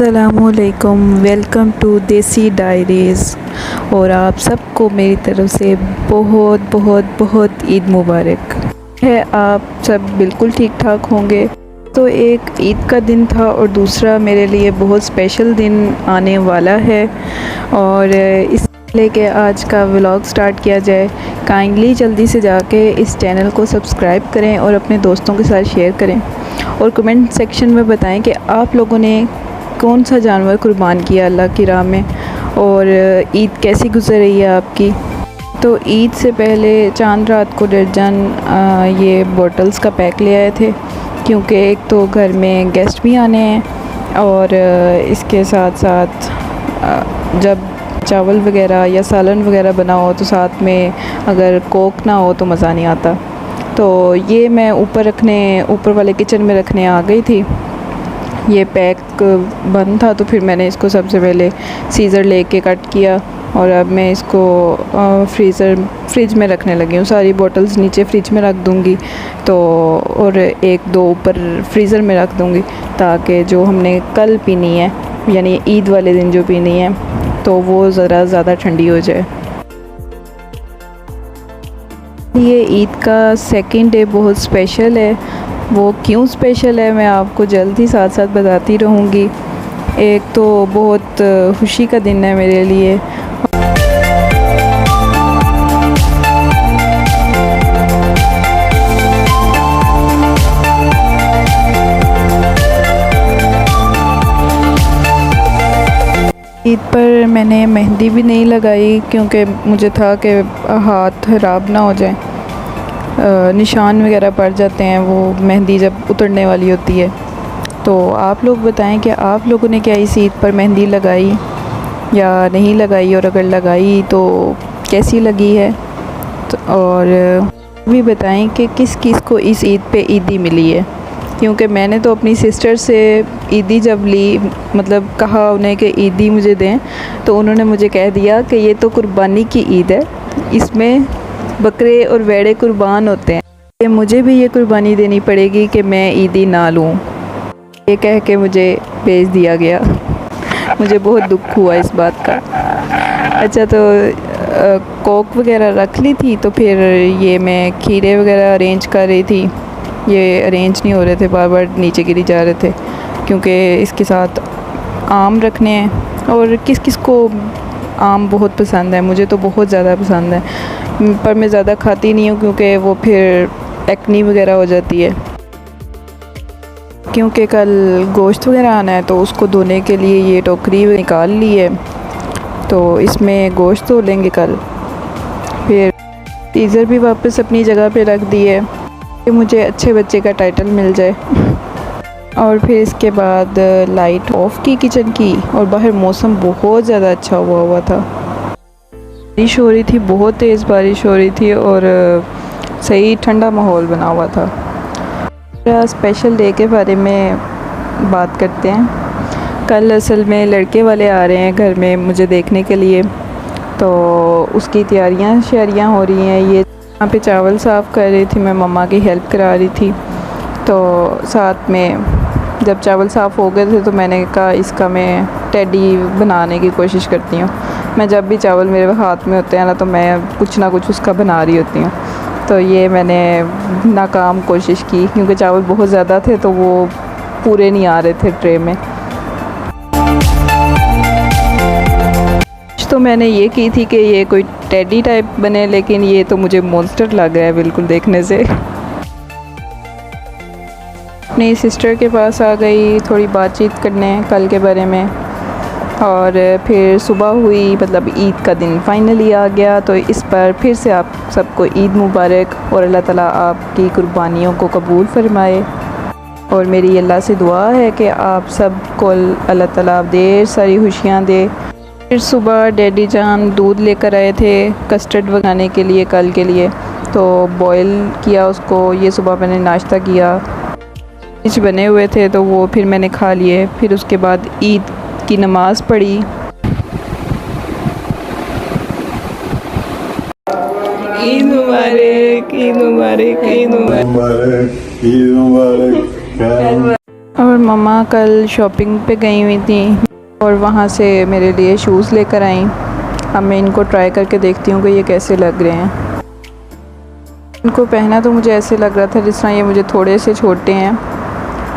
अस्सलामुअलैकुम, welcome to देसी diaries. और आप सबको मेरी तरफ़ से बहुत बहुत बहुत ईद मुबारक है। आप सब बिल्कुल ठीक ठाक होंगे। तो एक ईद का दिन था और दूसरा मेरे लिए बहुत स्पेशल दिन आने वाला है और इसलिए कि आज का व्लॉग स्टार्ट किया जाए। काइंडली जल्दी से जाके इस चैनल को सब्सक्राइब करें और अपने दोस्तों के साथ शेयर करें और कमेंट सेक्शन में बताएं कि आप लोगों ने कौन सा जानवर कुर्बान किया अल्लाह की राह में और ईद कैसी गुजर रही है आपकी। तो ईद से पहले चांद रात को दर्जन ये बॉटल्स का पैक ले आए थे, क्योंकि एक तो घर में गेस्ट भी आने हैं और इसके साथ साथ जब चावल वगैरह या सालन वगैरह बनाओ तो साथ में अगर कोक ना हो तो मज़ा नहीं आता। तो ये मैं ऊपर वाले किचन में रखने आ गई थी। ये पैक बंद था तो फिर मैंने इसको सबसे पहले सीज़र लेके कट किया और अब मैं इसको फ्रिज में रखने लगी हूँ। सारी बॉटल्स नीचे फ्रिज में रख दूँगी तो और एक दो ऊपर फ्रीज़र में रख दूँगी, ताकि जो हमने कल पीनी है यानी ईद वाले दिन जो पीनी है तो वो ज़रा ज़्यादा ठंडी हो जाए। ये ईद का सेकंड डे बहुत स्पेशल है। वो क्यों स्पेशल है मैं आपको जल्द ही साथ साथ बताती रहूँगी। एक तो बहुत खुशी का दिन है मेरे लिए। ईद पर मैंने मेहंदी भी नहीं लगाई क्योंकि मुझे था कि हाथ ख़राब ना हो जाए, निशान वगैरह पड़ जाते हैं वो मेहंदी जब उतरने वाली होती है। तो आप लोग बताएं कि आप लोगों ने क्या इस ईद पर मेहंदी लगाई या नहीं लगाई, और अगर लगाई तो कैसी लगी है। तो और भी बताएं कि किस किस को इस ईद पे ईदी मिली है, क्योंकि मैंने तो अपनी सिस्टर से ईदी जब ली, मतलब कहा उन्हें कि ईदी मुझे दें, तो उन्होंने मुझे कह दिया कि ये तो कुर्बानी की ईद है, इसमें बकरे और भेड़े कुर्बान होते हैं, ये मुझे भी ये कुर्बानी देनी पड़ेगी कि मैं ईदी ना लूँ। ये कह के मुझे भेज दिया गया। मुझे बहुत दुख हुआ इस बात का। अच्छा, तो कोक वगैरह रख ली थी तो फिर ये मैं खीरे वगैरह अरेंज कर रही थी। ये अरेंज नहीं हो रहे थे, बार बार नीचे गिरी जा रहे थे, क्योंकि इसके साथ आम रखने हैं और किस किस को आम बहुत पसंद है। मुझे तो बहुत ज़्यादा पसंद है, पर मैं ज़्यादा खाती नहीं हूँ क्योंकि वो फिर एक्नी वगैरह हो जाती है। क्योंकि कल गोश्त वगैरह आना है तो उसको धोने के लिए ये टोकरी निकाल ली है, तो इसमें गोश्त धो लेंगे कल। फिर फ्रीज़र भी वापस अपनी जगह पे रख दिए कि मुझे अच्छे बच्चे का टाइटल मिल जाए। और फिर इसके बाद लाइट ऑफ की किचन की, और बाहर मौसम बहुत ज़्यादा अच्छा हुआ था। बारिश हो रही थी, बहुत तेज़ बारिश हो रही थी और सही ठंडा माहौल बना हुआ था। स्पेशल डे के बारे में बात करते हैं। कल असल में लड़के वाले आ रहे हैं घर में मुझे देखने के लिए, तो उसकी तैयारियां हो रही हैं। ये यहाँ पे चावल साफ़ कर रही थी, मैं मम्मा की हेल्प करा रही थी। तो साथ में जब चावल साफ़ हो गए थे तो मैंने कहा इसका मैं टेडी बनाने की कोशिश करती हूँ। मैं जब भी चावल मेरे हाथ में होते हैं ना तो मैं कुछ ना कुछ उसका बना रही होती हूँ। तो ये मैंने नाकाम कोशिश की क्योंकि चावल बहुत ज़्यादा थे तो वो पूरे नहीं आ रहे थे ट्रे में। तो मैंने ये की थी कि ये कोई टेडी टाइप बने, लेकिन ये तो मुझे मॉन्स्टर लग रहा है बिल्कुल देखने से। अपनी सिस्टर के पास आ गई थोड़ी बातचीत करने कल के बारे में, और फिर सुबह हुई, मतलब ईद का दिन फाइनली आ गया। तो इस पर फिर से आप सबको ईद मुबारक और अल्लाह ताला आपकी कुर्बानियों को कबूल फरमाए। और मेरी अल्लाह से दुआ है कि आप सबको अल्लाह ताला ढेर सारी खुशियाँ दे। फिर सुबह डैडी जान दूध लेकर आए थे कस्टर्ड बनाने के लिए कल के लिए, तो बॉयल किया उसको। ये सुबह मैंने नाश्ता किया, कुछ बने हुए थे तो वो फिर मैंने खा लिए। फिर उसके बाद ईद की नमाज़ पढ़ी। ईद मुबारक, ईद मुबारक, ईद मुबारक, ईद मुबारक। और मम्मा कल शॉपिंग पे गई हुई थी और वहाँ से मेरे लिए शूज़ लेकर आई। अब मैं इनको ट्राई करके देखती हूँ कि ये कैसे लग रहे हैं। इनको पहना तो मुझे ऐसे लग रहा था जिस तरह ये मुझे थोड़े से छोटे हैं,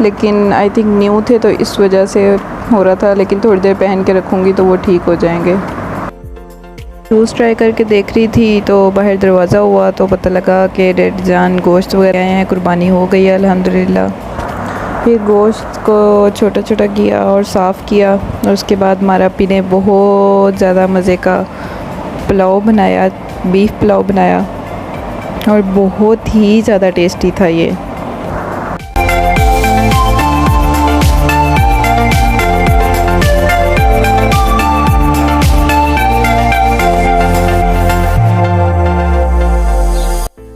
लेकिन आई थिंक न्यू थे तो इस वजह से हो रहा था, लेकिन थोड़ी देर पहन के रखूँगी तो वो ठीक हो जाएंगे। शूज़ ट्राई करके देख रही थी तो बाहर दरवाज़ा हुआ तो पता लगा कि डेड जान गोश्त वगैरह आए हैं, कुर्बानी हो गई है अल्हम्दुलिल्लाह। फिर गोश्त को छोटा छोटा किया और साफ़ किया और उसके बाद मारा पी ने बहुत ज़्यादा मज़े का पुलाव बनाया, बीफ पुलाव बनाया और बहुत ही ज़्यादा टेस्टी था ये।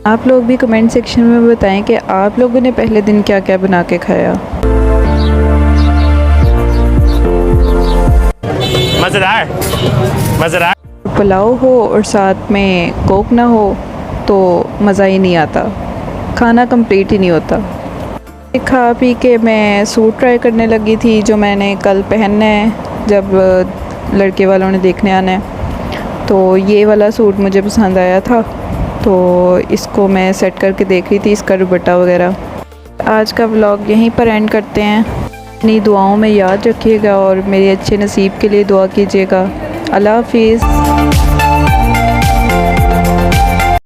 आप लोग भी कमेंट सेक्शन में बताएं कि आप लोगों ने पहले दिन क्या क्या बना के खाया। मज़ेदार मज़ेदार। पुलाव हो और साथ में कोक ना हो तो मज़ा ही नहीं आता, खाना कंप्लीट ही नहीं होता। खा पी के मैं सूट ट्राई करने लगी थी जो मैंने कल पहनना है जब लड़के वालों ने देखने आना है। तो ये वाला सूट मुझे पसंद आया था तो इसको मैं सेट करके देख रही थी, इसका दुपट्टा वगैरह। आज का व्लॉग यहीं पर एंड करते हैं। अपनी दुआओं में याद रखिएगा और मेरे अच्छे नसीब के लिए दुआ कीजिएगा। अल्लाह हाफिज़।